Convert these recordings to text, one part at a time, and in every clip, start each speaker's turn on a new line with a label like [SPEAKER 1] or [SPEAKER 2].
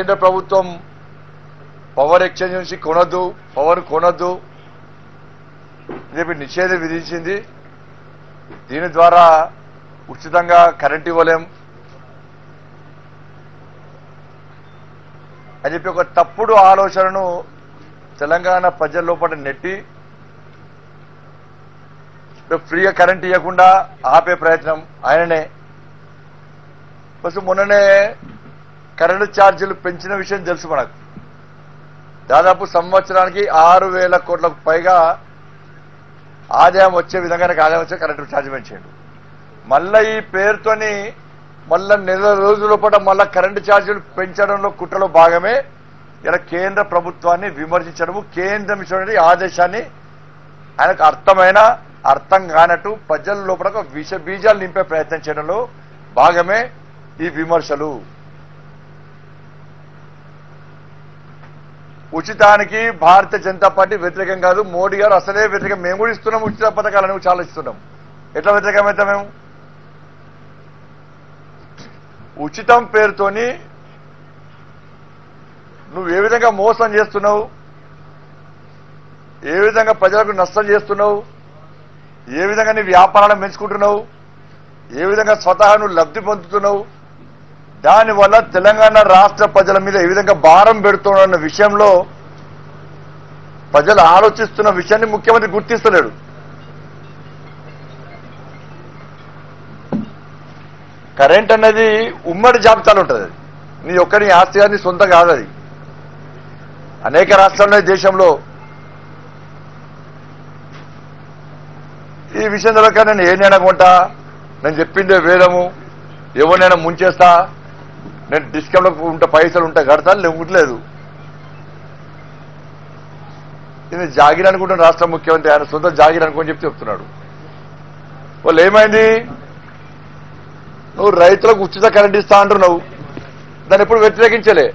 [SPEAKER 1] కేంద్ర ప్రభుత్వం power exchange నుంచి పవర్ కొనొద్దు అని చెప్పి నిషేధం విధించింది. దీని ద్వారా ఉచితంగా కరెంట్ ఇవ్వలేం అని చెప్పి ఒక తప్పుడు ఆలోచనను తెలంగాణ ప్రజల లోపల నెట్టి ఫ్రీగా కరెంట్ ఇవ్వకుండా ఆపే ప్రయత్నం ఆయననే. ఫస్ట్ మొన్ననే కరెంటు ఛార్జీలు పెంచిన విషయం తెలుసు మనకు. దాదాపు సంవత్సరానికి 6,000 కోట్లకు పైగా ఆదాయం వచ్చే విధంగా ఆదాయం వచ్చే కరెంటు ఛార్జీ పెంచాడు. మళ్ళా ఈ పేరుతోని మళ్ళా నెల రోజుల పాటు మళ్ళా కరెంటు ఛార్జీలు పెంచడంలో కుట్రలో భాగమే ఇలా కేంద్ర ప్రభుత్వాన్ని విమర్శించడము, కేంద్రం ఇచ్చినటువంటి ఆదేశాన్ని ఆయనకు అర్థం కానట్టు ప్రజల లోపల విష బీజాలు నింపే ప్రయత్నం చేయడంలో భాగమే ఈ విమర్శలు. ఉచితానికి భారతీయ జనతా పార్టీ వ్యతిరేకం కాదు, మోడీ గారు అసలే వ్యతిరేకం. మేము కూడా ఇస్తున్నాం ఉచిత పథకాలను, చాలా ఇస్తున్నాం. ఎట్లా వ్యతిరేకమైతే మేము ఉచితం పేరుతోని నువ్వు ఏ విధంగా మోసం చేస్తున్నావు, ఏ విధంగా ప్రజలకు నష్టం చేస్తున్నావు, ఏ విధంగా నీ వ్యాపారాలను పెంచుకుంటున్నావు, ఏ విధంగా స్వతహా నువ్వు లబ్ధి పొందుతున్నావు, దానివల్ల తెలంగాణ రాష్ట్ర ప్రజల మీద ఏ విధంగా భారం పెడుతున్న విషయంలో ప్రజలు ఆలోచిస్తున్న విషయాన్ని ముఖ్యమంత్రి గుర్తిస్తలేడు. కరెంట్ అనేది ఉమ్మడి జాబితాలు ఉంటుంది. నీ ఒక్కడి ఆస్తి కానీ సొంతం కాదు. అది అనేక రాష్ట్రాల్లో దేశంలో ఈ విషయం తెలియక నేను ఏనైనా కొంటా, నేను చెప్పిందే వేదము, ఎవరినైనా ముంచేస్తా, నేను డిస్కౌంట్లో ఉంటే పైసలు ఉంటే కడతా, లేవుట్లేదు. ఇది జాగిర్ అనుకుంటున్న రాష్ట్ర ముఖ్యమంత్రి, ఆయన సొంత జాగిర్ అనుకుని చెప్తున్నాడు. వాళ్ళు ఏమైంది, నువ్వు రైతులకు ఉచిత కరెంట్ ఇస్తా అంటున్నావు, దాన్ని ఎప్పుడు వ్యతిరేకించలే.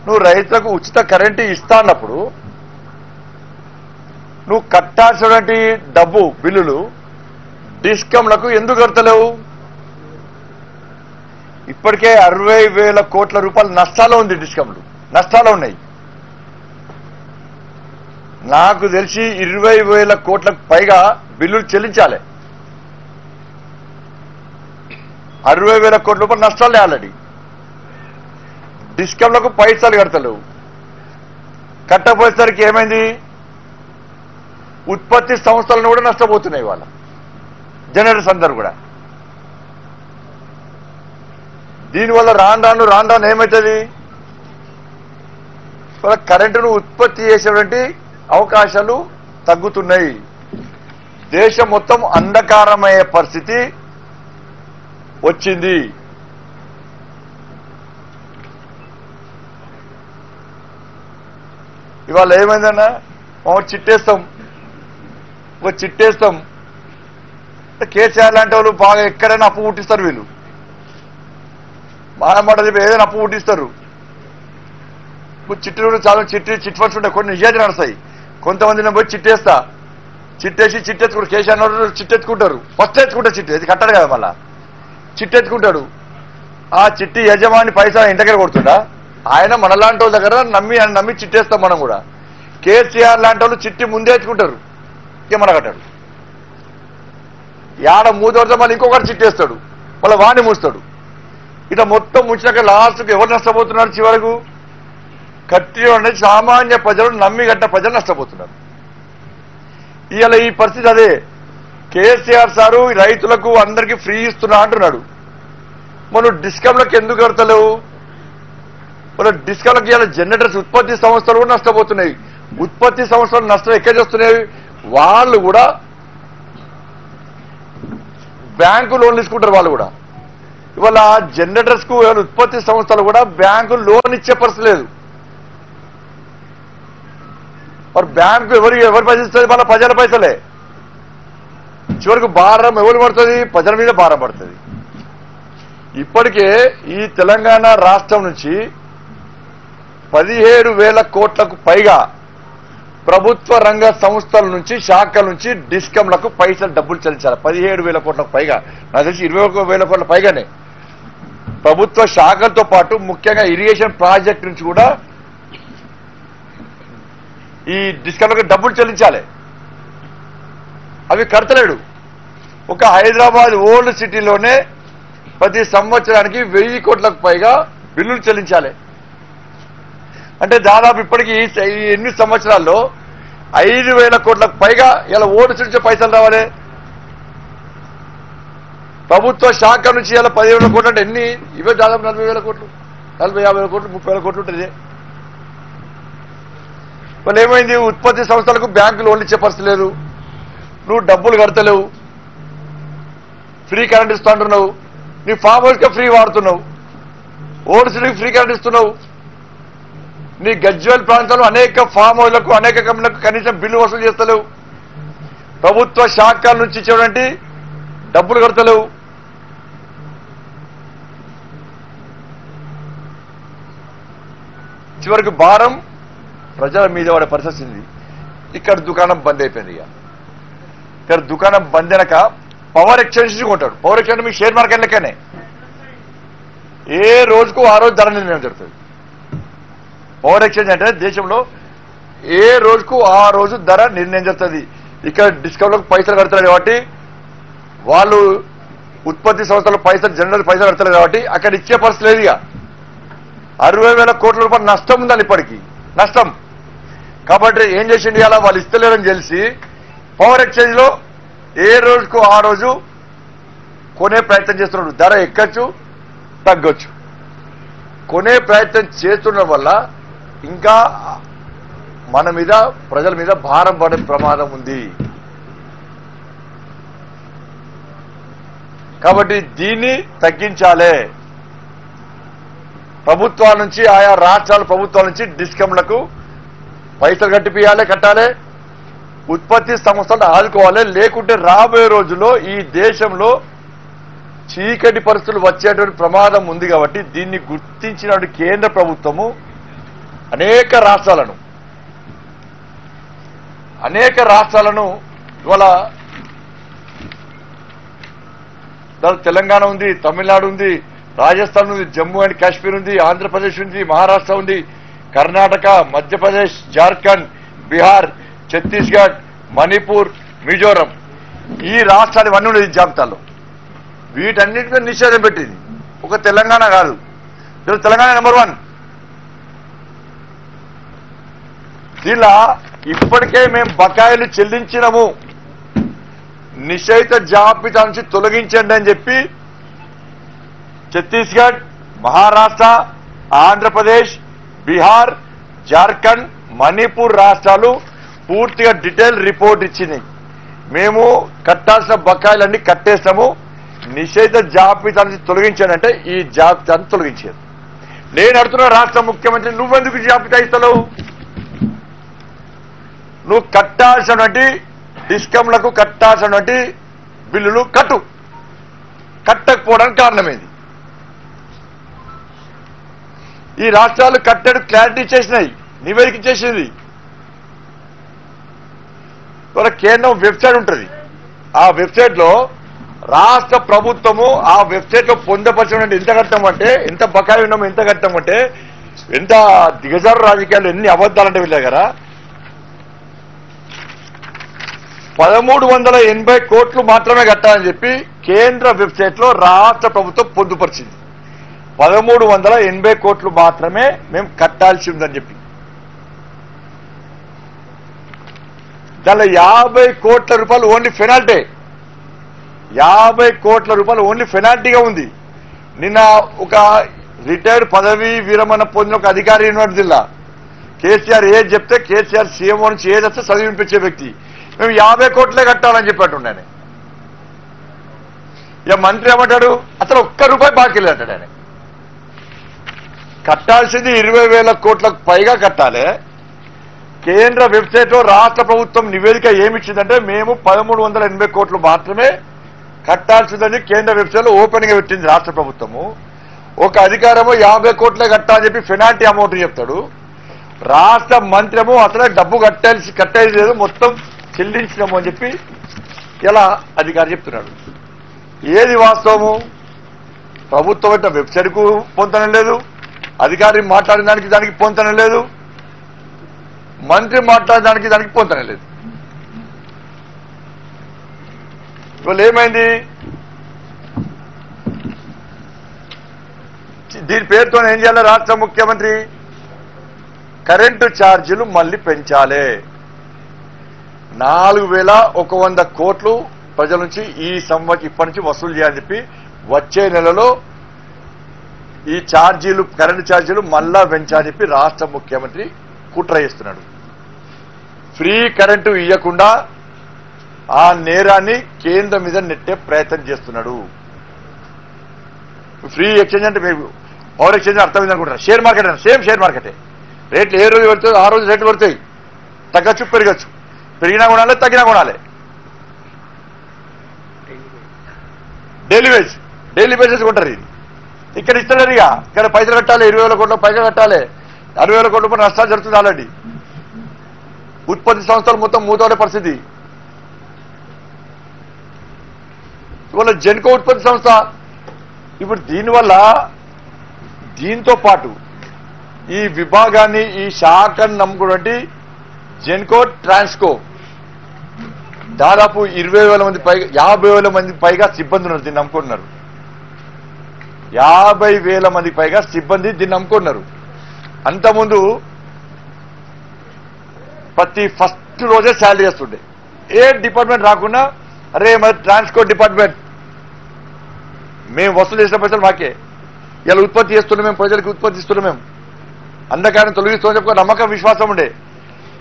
[SPEAKER 1] నువ్వు రైతులకు ఉచిత కరెంటు ఇస్తా అన్నప్పుడు నువ్వు కట్టాల్సినటువంటి డబ్బు బిల్లులు డిస్కంలకు ఎందుకు కడతలేవు? ఇప్పటికే 60,000 కోట్ల రూపాయలు నష్టాలు ఉంది, డిస్కంలు నష్టాలు ఉన్నాయి. నాకు తెలిసి 20,000 కోట్లకు పైగా బిల్లులు చెల్లించాలి. 60,000 కోట్ల రూపాయలు నష్టాలే ఆల్రెడీ. డిస్కంలకు పైసలు కడతలేవు. కట్టపోయేసరికి ఏమైంది, ఉత్పత్తి సంస్థలను కూడా నష్టపోతున్నాయి. వాళ్ళ జనరేటర్స్ అందరూ కూడా. దీనివల్ల రాను రాను ఏమవుతుంది, వాళ్ళ కరెంటును ఉత్పత్తి చేసేటువంటి అవకాశాలు తగ్గుతున్నాయి. దేశం మొత్తం అంధకారమయ్యే పరిస్థితి వచ్చింది. ఇవాళ ఏమైందన్నా, చిట్టేస్తాం కేసీఆర్ లాంటి వాళ్ళు బాగా ఎక్కడైనా అప్పు పుట్టిస్తారు. వీళ్ళు మాట చెప్పి ఏదైనా అప్పు పుట్టిస్తారు. చిట్టులు చాలా చిట్ ఫండ్స్ ఉంటాయి, కొన్ని నిజాయితీ నడుస్తాయి. కొంతమంది నేను పోయి చిట్టేసుకుంటారు. కేసీఆర్ చిట్టెత్తుకుంటారు, ఫస్ట్ ఎత్తుకుంటారు చిట్టు, ఇది కట్టాడు కదా, మళ్ళా చిట్టెత్తుకుంటాడు. ఆ చిట్టి యజమాని పైసా ఇంటి దగ్గర కొడుతుండా, ఆయన మనలాంటి వాళ్ళ దగ్గర నమ్మి చిట్టేస్తాం మనం కూడా. కేసీఆర్ లాంటి వాళ్ళు చిట్టి ముందే ఎత్తుకుంటారు, మన కట్టాడు. యాడ మూదోడితో మళ్ళీ ఇంకొకటి చిట్టేస్తాడు, మళ్ళీ వాణ్ణి మూస్తాడు. ఇట్లా మొత్తం ముంచినాక లాస్ట్కి ఎవరు నష్టపోతున్నారు? చివరకు కట్టి అనేది సామాన్య ప్రజలు, నమ్మి కట్టిన ప్రజలు నష్టపోతున్నారు. ఇవాళ ఈ పరిస్థితి అదే. కేసీఆర్ సారు రైతులకు అందరికీ ఫ్రీ ఇస్తున్నా అంటున్నాడు. మనం డిస్కంలకు ఎందుకు కడతలేవు? మన డిస్కంలకు ఇవాళ జనరేటర్స్ ఉత్పత్తి సంస్థలు కూడా నష్టపోతున్నాయి. ఉత్పత్తి సంస్థలు నష్టం ఎక్కడ చేస్తున్నాయి? వాళ్ళు కూడా బ్యాంకు లోన్ తీసుకుంటారు. వాళ్ళు కూడా ఇవాళ జనరేటర్స్ కు ఉత్పత్తి సంస్థలు కూడా బ్యాంకు లోన్ ఇచ్చే పరిస్థితి లేదు. మరి బ్యాంకు ఎవరు పైసలు ఇస్తుంది? వాళ్ళ ప్రజల పైసలే. చివరికి భారం ఎవరు పడుతుంది? ప్రజల మీద భారం పడుతుంది. ఇప్పటికే ఈ తెలంగాణ రాష్ట్రం నుంచి 17,000 కోట్లకు పైగా ప్రభుత్వ రంగ సంస్థల నుంచి, శాఖల నుంచి డిస్కంలకు పైసలు డబ్బులు చెల్లించాలి. 17,000 కోట్లకు పైగా, నాకు తెలిసి 21,000 కోట్ల పైగానే. ప్రభుత్వ శాఖలతో పాటు ముఖ్యంగా ఇరిగేషన్ ప్రాజెక్ట్ నుంచి కూడా ఈ డిస్కౌంట్లకు డబ్బులు చెల్లించాలి. అవి కడతలేడు. ఒక హైదరాబాద్ ఓల్డ్ సిటీలోనే ప్రతి సంవత్సరానికి 1000 కోట్లకు పైగా బిల్లులు చెల్లించాలి. అంటే దాదాపు ఇప్పటికీ ఈ 8 సంవత్సరాల్లో 5000 కోట్లకు పైగా ఇలా ఓల్డ్ సిటీ నుంచి పైసలు రావాలి. ప్రభుత్వ శాఖ నుంచి ఇలా 10,000 కోట్లు అంటే ఎన్ని? ఇవే దాదాపు 40,000 కోట్లు, 40,000-50,000 కోట్లు, 30,000 కోట్లు ఉంటుంది. వాళ్ళు ఏమైంది? ఉత్పత్తి సంస్థలకు బ్యాంకు లోన్లు ఇచ్చే పరిస్థితి లేదు. నువ్వు డబ్బులు కడతలేవు, ఫ్రీ కరెంట్ ఇస్తూ అంటున్నావు, నీ ఫామ్ హౌస్కే ఫ్రీ వాడుతున్నావు, ఓల్డ్ సిటీకి ఫ్రీ కరెంట్ ఇస్తున్నావు. నీ గజ్వేల్ ప్రాంతంలో అనేక ఫామ్ హౌస్లకు అనేక కంపెనీలకు కనీసం బిల్లు వసూలు చేస్తలేవు. ప్రభుత్వ శాఖల నుంచి ఇచ్చేటువంటి డబ్బులు కడతలేవు. చివరికి భారం ప్రజల మీద పడే పరిస్థితి ఉంది. ఇక్కడ దుకాణం బంద్ అయిపోయింది. ఇక్కడ దుకాణం బంద్ అయినాక పవర్ ఎక్స్చేంజ్ కొంటాడు. పవర్ ఎక్స్చేంజ్ మీకు షేర్ మార్కెట్ లెక్కనే ఏ రోజుకు ఆ రోజు ధర నిర్ణయం జరుగుతుంది. పవర్ ఎక్స్చేంజ్ అంటే దేశంలో ఏ రోజుకు ఆ రోజు ధర నిర్ణయం జరుగుతుంది. ఇక్కడ డిస్కౌంట్లకు పైసలు కడతారు కాబట్టి వాళ్ళు ఉత్పత్తి సంస్థలు పైసలు జనరల్ పైసలు కడతారు కాబట్టి అక్కడ ఇచ్చే పరిస్థితి లేదు. ఇక 60,000 కోట్ల రూపాయలు నష్టం ఉందని ఇప్పటికీ నష్టం. కాబట్టి ఏం చేసింది? అలా వాళ్ళు ఇస్తలేరని తెలిసి పవర్ ఎక్స్చేంజ్ లో ఏ రోజుకు ఆ రోజు కొనే ప్రయత్నం చేస్తున్నాడు. ధర ఎక్కచ్చు, తగ్గొచ్చు. కొనే ప్రయత్నం చేస్తుండడం వల్ల ఇంకా మన మీద ప్రజల మీద భారం పడే ప్రమాదం ఉంది. కాబట్టి దీన్ని తగ్గించాలి. ప్రభుత్వాల నుంచి ఆయా రాష్ట్రాల ప్రభుత్వాల నుంచి డిస్కమ్లకు పైసలు కట్టాలి. ఉత్పత్తి సంస్థలను ఆదుకోవాలి. లేకుంటే రాబోయే రోజుల్లో ఈ దేశంలో చీకటి పరిస్థితులు వచ్చేటువంటి ప్రమాదం ఉంది. కాబట్టి దీన్ని గుర్తించిన కేంద్ర ప్రభుత్వము అనేక రాష్ట్రాలను ఇవాళ తెలంగాణ ఉంది, తమిళనాడు ఉంది, రాజస్థాన్ ఉంది, జమ్మూ అండ్ కాశ్మీర్ ఉంది, ఆంధ్రప్రదేశ్ ఉంది, మహారాష్ట్ర ఉంది, కర్ణాటక, మధ్యప్రదేశ్, జార్ఖండ్, బీహార్, ఛత్తీస్గఢ్, మణిపూర్, మిజోరం ఈ రాష్ట్రాలు ఇవన్నీ ఉన్నాయి జాబితాలో. వీటన్నిటిపై నిషేధం పెట్టింది. ఒక తెలంగాణ కాదు. తెలంగాణ నెంబర్ 1. ఇలా ఇప్పటికే మేము బకాయిలు చెల్లించినము, నిషేధిత జాబితా నుంచి తొలగించండి అని చెప్పి ఛత్తీస్గఢ్, మహారాష్ట్ర, ఆంధ్రప్రదేశ్, బీహార్, జార్ఖండ్, మణిపూర్ రాష్ట్రాలు పూర్తిగా డీటెయిల్ రిపోర్ట్ ఇచ్చినాయి. మేము కట్టాల్సిన బకాయిలన్నీ కట్టేస్తాము, నిషేధ జాబితా నుంచి తొలగించానంటే ఈ జాబితాను తొలగించారు. నేను అడుగుతున్న రాష్ట్ర ముఖ్యమంత్రి, నువ్వెందుకు జాబితా ఇస్తలేవు? నువ్వు కట్టాల్సినటువంటి డిస్కమ్లకు కట్టాల్సినటువంటి బిల్లులు కట్టకపోవడానికి కారణమైంది. ఈ రాష్ట్రాలు కట్టెడు క్లారిటీ చేసినాయి, నివేదిక చేసింది. కేంద్రం వెబ్సైట్ ఉంటుంది. ఆ వెబ్సైట్ లో రాష్ట్ర ప్రభుత్వము ఆ వెబ్సైట్ లో పొందపరిచిన ఎంత కట్టామంటే, ఎంత బకాయి ఉన్నామో ఎంత కట్టామంటే, ఎంత దిగజారు రాజకీయాలు ఎన్ని అబద్ధాలంటే వీళ్ళ దగ్గర 1380 కోట్లు మాత్రమే కట్టాలని చెప్పి కేంద్ర వెబ్సైట్ లో రాష్ట్ర ప్రభుత్వం పొందుపరిచింది. 1380 కోట్లు మాత్రమే మేము కట్టాల్సి ఉందని చెప్పి. దానిలో 50 కోట్ల రూపాయలు ఓన్లీ పెనాల్టీ. 50 కోట్ల రూపాయలు ఓన్లీ పెనాల్టీగా ఉంది. నిన్న ఒక రిటైర్డ్ పదవి విరమణ పొందిన ఒక అధికారి ఉన్నాడు జిల్లా. కేసీఆర్ ఏది చెప్తే కేసీఆర్ సీఎంఓ నుంచి ఏది వస్తే చదివింపించే వ్యక్తి. మేము 50 కోట్లే కట్టాలని చెప్పాడు. ఇక మంత్రి ఏమంటాడు? అసలు ఒక్క రూపాయి బాకీ లేదంటాడు ఆయన. కట్టాల్సింది 20,000 కోట్లకు పైగా కట్టాలి. కేంద్ర వెబ్సైట్ లో రాష్ట్ర ప్రభుత్వం నివేదిక ఏమిచ్చిందంటే మేము 1380 కోట్లు మాత్రమే కట్టాల్సిందని కేంద్ర వెబ్సైట్ లో ఓపెన్ గా పెట్టింది రాష్ట్ర ప్రభుత్వము. ఒక అధికారము 50 కోట్లే కట్టాలని చెప్పి పెనాల్టీ అమౌంట్ చెప్తాడు. రాష్ట్ర మంత్రము అసలే డబ్బు కట్టేది లేదు, మొత్తం చెల్లించినాము అని చెప్పి ఇలా అధికారి చెప్తున్నాడు. ఏది వాస్తవము? ప్రభుత్వం పెట్టిన వెబ్సైట్ కు పొందడం లేదు, అధికారి మాట్లాడిన దానికి పొందడం లేదు, మంత్రి మాట్లాడడానికి దానికి పొందడం లేదు. ఇవాళ ఏమైంది? దీని పేరుతో ఏం చేయాలి? రాష్ట్ర ముఖ్యమంత్రి కరెంటు ఛార్జీలు మళ్ళీ పెంచాలి. 4100 కోట్లు ప్రజల నుంచి ఈ సంవత్సరం ఇప్పటి నుంచి వసూలు చేయాలని చెప్పి వచ్చే నెలలో ఈ ఛార్జీలు కరెంటు ఛార్జీలు మళ్ళా పెంచాలని చెప్పి రాష్ట్ర ముఖ్యమంత్రి కుట్ర చేస్తున్నాడు. ఫ్రీ కరెంటు ఇవ్వకుండా ఆ నేరాన్ని కేంద్రం మీద నెట్టే ప్రయత్నం చేస్తున్నాడు. ఫ్రీ ఎక్స్చేంజ్ అంటే మీకు పవర్ ఎక్స్చేంజ్ అర్థమైంది అనుకుంటున్నారు. షేర్ మార్కెట్ అంటే సేమ్ షేర్ మార్కెటే. రేట్లు ఏ రోజు పడుతుంది ఆ రోజు రేట్లు పడతాయి, తగ్గచ్చు పెరగచ్చు, పెరిగినా కొనాలి తగ్గినా కొనాలి. డైలీ బేసిస్ కొంటారు. ఇది ఇక్కడ ఇస్తలేరు. ఇక ఇక్కడ పైసలు కట్టాలి, 20,000 కోట్ల పైసలు కట్టాలి, 60,000 కోట్ల రూపాయలు నష్టాలు జరుగుతుంది. ఆల్రెడీ ఉత్పత్తి సంస్థలు మొత్తం మూతపడే పరిస్థితి. ఇవాళ జెన్కో ఉత్పత్తి సంస్థ ఇప్పుడు దీనివల్ల దీంతో పాటు ఈ విభాగాన్ని ఈ శాఖను నమ్ముకున్నటువంటి జెన్కో ట్రాన్స్కో దాదాపు 20,000 మంది పైగా 50,000 మంది పైగా సిబ్బంది ఉన్నారు దీన్ని నమ్ముకుంటున్నారు. 50,000 మంది పైగా సిబ్బంది దీన్ని నమ్ముకుంటున్నారు. అంతకుముందు ప్రతి ఫస్ట్ రోజే శాలరీ చేస్తుండే. ఏ డిపార్ట్మెంట్ రాకుండా అరే మరి ట్రాన్స్కో డిపార్ట్మెంట్ మేము వసూలు చేసిన పైసలు మాకే, ఇలా ఉత్పత్తి చేస్తున్నాం, మేము ప్రజలకు ఉత్పత్తి ఇస్తున్నాం, మేము అందరికీ తొలగిస్తామని చెప్పి నమ్మకం విశ్వాసం ఉండే.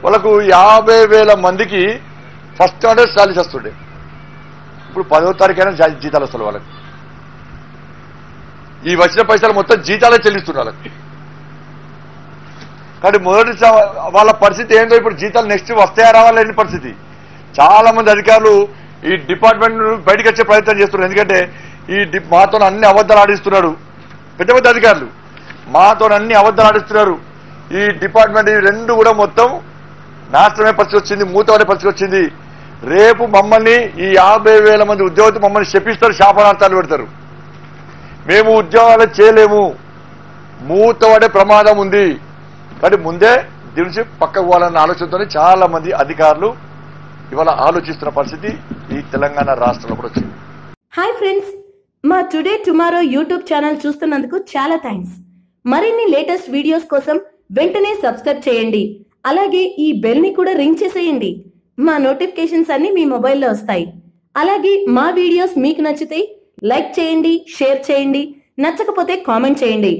[SPEAKER 1] వాళ్ళకు 50,000 మందికి ఫస్ట్ ఆర్డర్ శాలరీస్ వస్తుండే. ఇప్పుడు 10వ తారీఖైనా జీతాలు వస్తారు వాళ్ళకి. ఈ వచ్చిన పైసలు మొత్తం జీతాలే చెల్లిస్తున్నారు వాళ్ళకి. కాబట్టి మొదటి వాళ్ళ పరిస్థితి ఏంటో ఇప్పుడు జీతాలు నెక్స్ట్ వస్తాయా రావాలని పరిస్థితి. చాలా మంది అధికారులు ఈ డిపార్ట్మెంట్ బయటకు వచ్చే ప్రయత్నం చేస్తున్నారు. ఎందుకంటే ఈ మాతో అన్ని అబద్ధాలు ఆడిస్తున్నాడు. పెద్ద పెద్ద అధికారులు మాతో అన్ని అబద్ధాలు ఆడిస్తున్నారు. ఈ డిపార్ట్మెంట్ ఈ రెండు కూడా మొత్తం నాశనమే పరిస్థితి వచ్చింది, మూతపడే పరిస్థితి వచ్చింది. రేపు మమ్మల్ని ఈ 50,000 మంది ఉద్యోగులు మమ్మల్ని శపిస్తారు, శాపనార్థాలు పెడతారు. మేము ఉద్యోగాలు చేయలేము, మూతపడే ప్రమాదం ఉంది. కాబట్టి ముందే దీని నుంచి పక్కకు పోవాలన్న ఆలోచనతో చాలా మంది అధికారులు ఇవాళ ఆలోచిస్తున్న పరిస్థితి ఈ తెలంగాణ రాష్ట్రంలో కూడా వచ్చింది.
[SPEAKER 2] హాయ్ ఫ్రెండ్స్, మా టుడే టుమారో యూట్యూబ్ ఛానల్ చూస్తున్నందుకు చాలా థ్యాంక్స్. మరిన్ని లేటెస్ట్ వీడియోస్ కోసం వెంటనే సబ్స్క్రైబ్ చేయండి. అలాగే ఈ బెల్ ని కూడా రింగ్ చేసేయండి. మా నోటిఫికేషన్స్ అన్ని మీ మొబైల్లో వస్తాయి. అలాగే మా వీడియోస్ మీకు నచ్చితే లైక్ చేయండి, షేర్ చేయండి, నచ్చకపోతే కామెంట్ చేయండి.